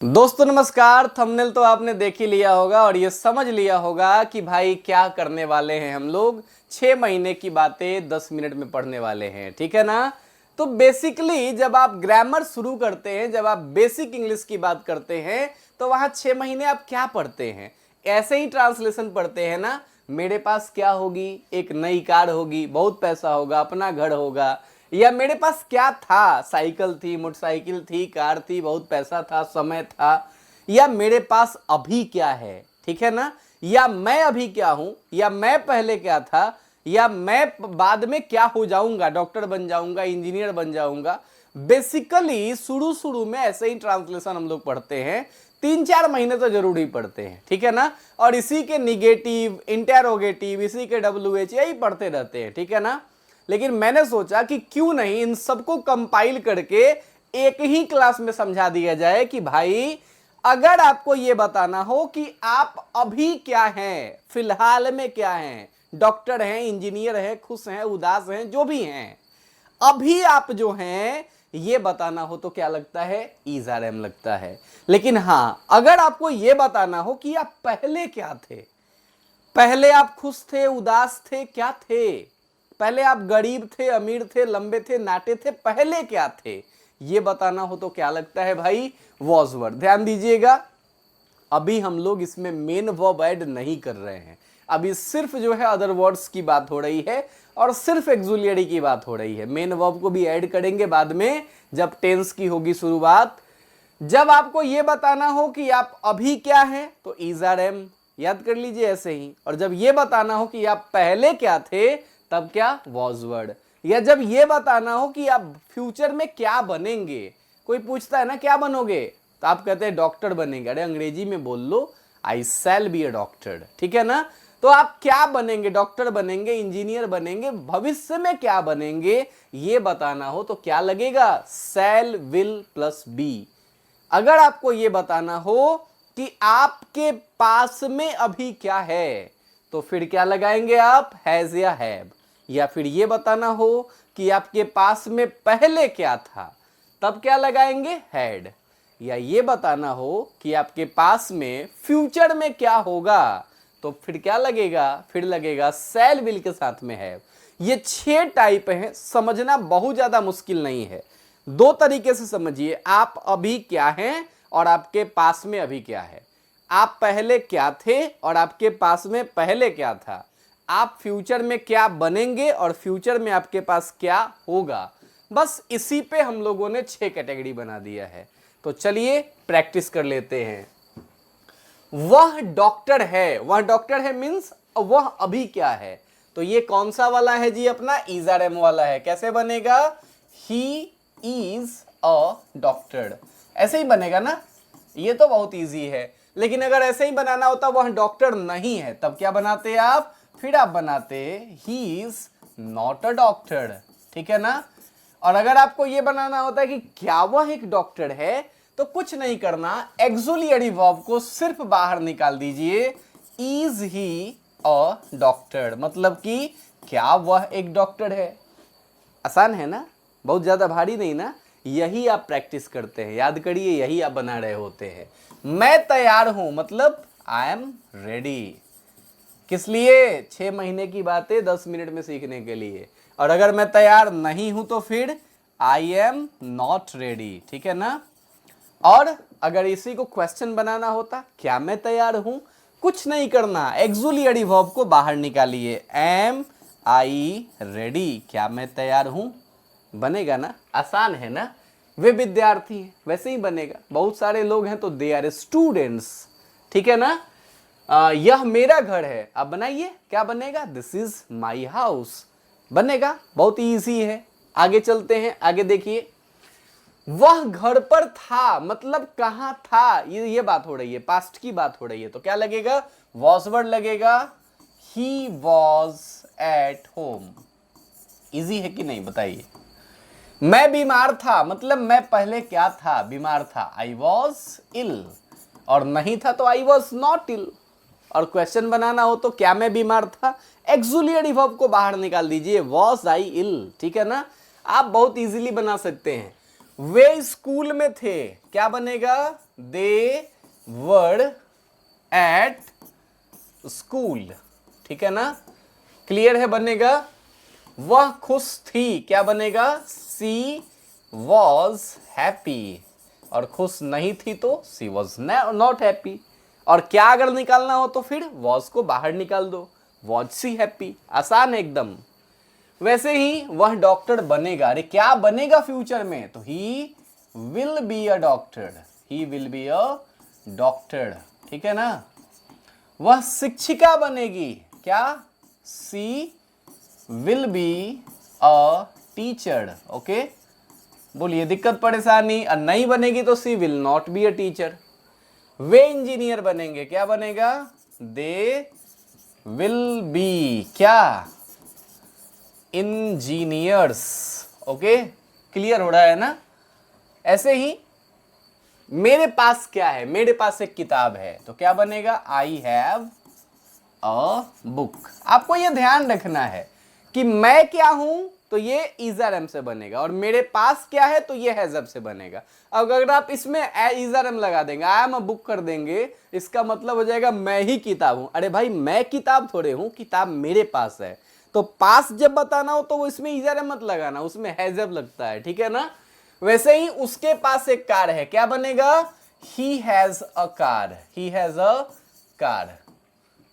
दोस्तों नमस्कार। थंबनेल तो आपने देख ही लिया होगा और ये समझ लिया होगा कि भाई क्या करने वाले हैं हम लोग। 6 महीने की बातें 10 मिनट में पढ़ने वाले हैं, ठीक है ना। तो बेसिकली जब आप ग्रामर शुरू करते हैं, जब आप बेसिक इंग्लिश की बात करते हैं, तो वहां 6 महीने आप क्या पढ़ते हैं? ऐसे ही ट्रांसलेशन पढ़ते हैं ना। मेरे पास क्या होगी? एक नई कार होगी, बहुत पैसा होगा, अपना घर होगा। या मेरे पास क्या था? साइकिल थी, मोटरसाइकिल थी, कार थी, बहुत पैसा था, समय था। या मेरे पास अभी क्या है, ठीक है ना। या मैं अभी क्या हूं, या मैं पहले क्या था, या मैं बाद में क्या हो जाऊंगा, डॉक्टर बन जाऊंगा, इंजीनियर बन जाऊंगा। बेसिकली शुरू शुरू में ऐसे ही ट्रांसलेशन हम लोग पढ़ते हैं। 3-4 महीने तो जरूर ही पढ़ते हैं, ठीक है ना। और इसी के निगेटिव, इंटेरोगेटिव, इसी के WH यही पढ़ते रहते हैं, ठीक है ना। लेकिन मैंने सोचा कि क्यों नहीं इन सबको कंपाइल करके एक ही क्लास में समझा दिया जाए कि भाई अगर आपको यह बताना हो कि आप अभी क्या हैं, फिलहाल में क्या हैं, डॉक्टर हैं, इंजीनियर हैं, खुश हैं, उदास हैं, जो भी हैं, अभी आप जो हैं ये बताना हो तो क्या लगता है? इज आर एम लगता है। लेकिन हां, अगर आपको यह बताना हो कि आप पहले क्या थे, पहले आप खुश थे, उदास थे, क्या थे, पहले आप गरीब थे, अमीर थे, लंबे थे, नाटे थे, पहले क्या थे, ये बताना हो तो क्या लगता है भाई? Was word. ध्यान दीजिएगा, अभी हम लोग इसमें मेन वर्ब ऐड नहीं कर रहे हैं। अभी सिर्फ जो है अदर वर्ड्स की बात हो रही है और सिर्फ एक्सुलियरी की बात हो रही है। मेन वर्ब को भी ऐड करेंगे बाद में, जब टेंस की होगी शुरुआत। जब आपको यह बताना हो कि आप अभी क्या हैं तो इज आर एम याद कर लीजिए ऐसे ही। और जब यह बताना हो कि आप पहले क्या थे तब क्या? Was word. या जब यह बताना हो कि आप फ्यूचर में क्या बनेंगे, कोई पूछता है ना क्या बनोगे, तो आप कहते हैं डॉक्टर बनेंगे। अरे अंग्रेजी में बोल लो, आई शैल बी अ डॉक्टर, ठीक है ना। तो आप क्या बनेंगे? डॉक्टर बनेंगे, इंजीनियर बनेंगे, भविष्य में क्या बनेंगे ये बताना हो तो क्या लगेगा? शैल, विल प्लस बी। अगर आपको यह बताना हो कि आपके पास में अभी क्या है तो फिर क्या लगाएंगे आप? हैज या हैव। या फिर यह बताना हो कि आपके पास में पहले क्या था तब क्या लगाएंगे? हैड। या यह बताना हो कि आपके पास में फ्यूचर में क्या होगा तो फिर क्या लगेगा? फिर लगेगा शैल, विल के साथ में हैव। ये 6 टाइप हैं, समझना बहुत ज्यादा मुश्किल नहीं है। 2 तरीके से समझिए, आप अभी क्या हैं और आपके पास में अभी क्या है। आप पहले क्या थे और आपके पास में पहले क्या था। आप फ्यूचर में क्या बनेंगे और फ्यूचर में आपके पास क्या होगा। बस इसी पे हम लोगों ने 6 कैटेगरी बना दिया है। तो चलिए प्रैक्टिस कर लेते हैं। वह डॉक्टर है, वह डॉक्टर है मीन्स वह अभी क्या है। तो ये कौन सा वाला है जी? अपना इज आर एम वाला है। कैसे बनेगा? ही इज अ डॉक्टर, ऐसे ही बनेगा ना। ये तो बहुत इजी है। लेकिन अगर ऐसे ही बनाना होता वह डॉक्टर नहीं है तब क्या बनाते आप? फिर आप बनाते he is not a doctor, ठीक है ना। और अगर आपको यह बनाना होता है कि क्या वह एक डॉक्टर है तो कुछ नहीं करना, एक्सुलियरी वर्ब को सिर्फ बाहर निकाल दीजिए। इज ही अ डॉक्टर, मतलब कि क्या वह एक डॉक्टर है। आसान है ना, बहुत ज्यादा भारी नहीं ना। यही आप प्रैक्टिस करते हैं, याद करिए, यही आप बना रहे होते हैं। मैं तैयार हूं मतलब आई एम रेडी। किस लिए? 6 महीने की बातें 10 मिनट में सीखने के लिए। और अगर मैं तैयार नहीं हूं तो फिर आई एम नॉट रेडी, ठीक है ना। और अगर इसी को क्वेश्चन बनाना होता, क्या मैं तैयार हूं, कुछ नहीं करना, एक्सुलियरी वर्ब को बाहर निकालिए। एम आई रेडी, क्या मैं तैयार हूं। बनेगा ना, आसान है ना। वे विद्यार्थी हैं, वैसे ही बनेगा। बहुत सारे लोग हैं तो दे आर स्टूडेंट्स, ठीक है ना। यह मेरा घर है, अब बनाइए क्या बनेगा? दिस इज माई हाउस बनेगा। बहुत इजी है। आगे चलते हैं, आगे देखिए। वह घर पर था मतलब कहां था, ये बात हो रही है, पास्ट की बात हो रही है। तो क्या लगेगा? वॉज वर्ड लगेगा। He was at home. Easy है कि नहीं बताइए। मैं बीमार था मतलब मैं पहले क्या था? बीमार था, आई वॉज इल। और नहीं था तो आई वॉज नॉट इल। और क्वेश्चन बनाना हो तो क्या मैं बीमार था, एक्सुलियरी वर्ब को बाहर निकाल दीजिए, वॉज आई इल, ठीक है ना। आप बहुत इजीली बना सकते हैं। वे स्कूल में थे, क्या बनेगा? दे वर एट स्कूल, ठीक है ना? क्लियर है? बनेगा वह खुश थी, क्या बनेगा? सी वॉज हैप्पी। और खुश नहीं थी तो सी वॉज नॉट हैप्पी। और क्या अगर निकालना हो तो फिर वॉज को बाहर निकाल दो, वॉज सी हैप्पी। आसान है एकदम। वैसे ही वह डॉक्टर बनेगा, अरे क्या बनेगा फ्यूचर में? तो he will be a doctor, he will be a doctor, ठीक है ना? वह शिक्षिका बनेगी, क्या? She will be a teacher, okay? बोलिए दिक्कत परेशानी? नहीं बनेगी तो she will not be a teacher. वे इंजीनियर बनेंगे, क्या बनेगा? दे विल बी क्या? Engineers, okay? क्लियर हो रहा है ना? ऐसे ही मेरे पास क्या है? मेरे पास एक किताब है, तो क्या बनेगा? I have a book. आपको यह ध्यान रखना है कि मैं क्या हूं, तो ये इजर एम से बनेगा, और मेरे पास क्या है तो ये हैजब से बनेगा। अब अगर आप इसमें इजर एम लगा देंगे, आई एम अ बुक कर देंगे, इसका मतलब हो जाएगा मैं ही किताब हूं। अरे भाई मैं किताब थोड़े हूं, किताब मेरे पास है। तो पास जब बताना हो तो वो इसमें इजर एम मत लगाना, उसमें हैजब लगता है, ठीक है ना? वैसे ही उसके पास एक कार है, क्या बनेगा? He has a car, he has a car.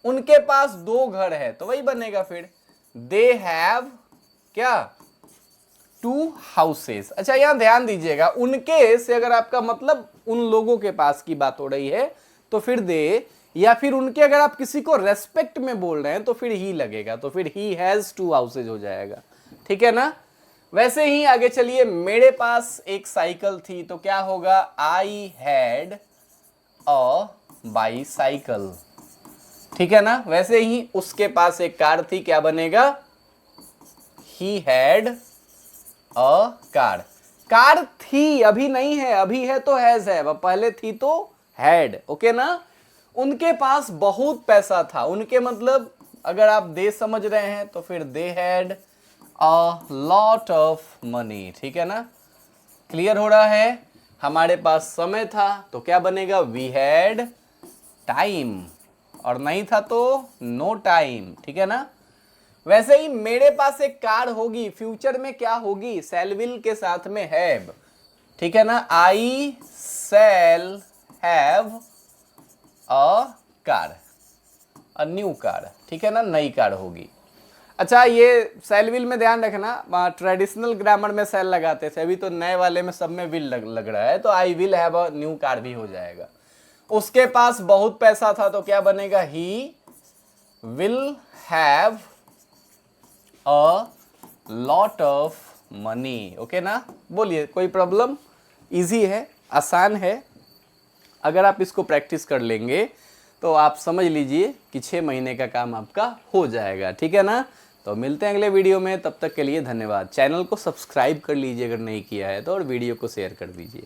उनके पास 2 घर है, तो वही बनेगा फिर दे हैव क्या? 2 हाउसेस। अच्छा यहां ध्यान दीजिएगा, उनके से अगर आपका मतलब उन लोगों के पास की बात हो रही है तो फिर दे, या फिर उनके अगर आप किसी को रेस्पेक्ट में बोल रहे हैं तो फिर ही लगेगा, तो फिर ही हैज 2 हाउसेज हो जाएगा, ठीक है ना? वैसे ही आगे चलिए, मेरे पास एक साइकिल थी, तो क्या होगा? आई हैड अ बाईसाइकिल, ठीक है ना? वैसे ही उसके पास एक कार थी, क्या बनेगा? He had a car. Car थी, अभी नहीं है, अभी है तो हैज है, पहले थी तो हैड, ओके ना? उनके पास बहुत पैसा था, उनके मतलब अगर आप दे समझ रहे हैं तो फिर they had a lot of money, ठीक है ना? क्लियर हो रहा है? हमारे पास समय था तो क्या बनेगा? वी हैड टाइम, और नहीं था तो नो टाइम, ठीक है ना? वैसे ही मेरे पास एक कार होगी, फ्यूचर में क्या होगी? शैल विल के साथ में हैव, ठीक है ना? I shall have a car, a new car, ठीक है ना? नई कार होगी। अच्छा ये शैल विल में ध्यान रखना, ट्रेडिशनल ग्रामर में शैल लगाते थे, अभी तो नए वाले में सब में विल लग रहा है, तो I will have a new car भी हो जाएगा। उसके पास बहुत पैसा था तो क्या बनेगा? He will have a lot of money, okay ना? बोलिए कोई प्रॉब्लम? इजी है, आसान है। अगर आप इसको प्रैक्टिस कर लेंगे तो आप समझ लीजिए कि 6 महीने का काम आपका हो जाएगा, ठीक है ना? तो मिलते हैं अगले वीडियो में, तब तक के लिए धन्यवाद। चैनल को सब्सक्राइब कर लीजिए अगर नहीं किया है तो, और वीडियो को शेयर कर दीजिए।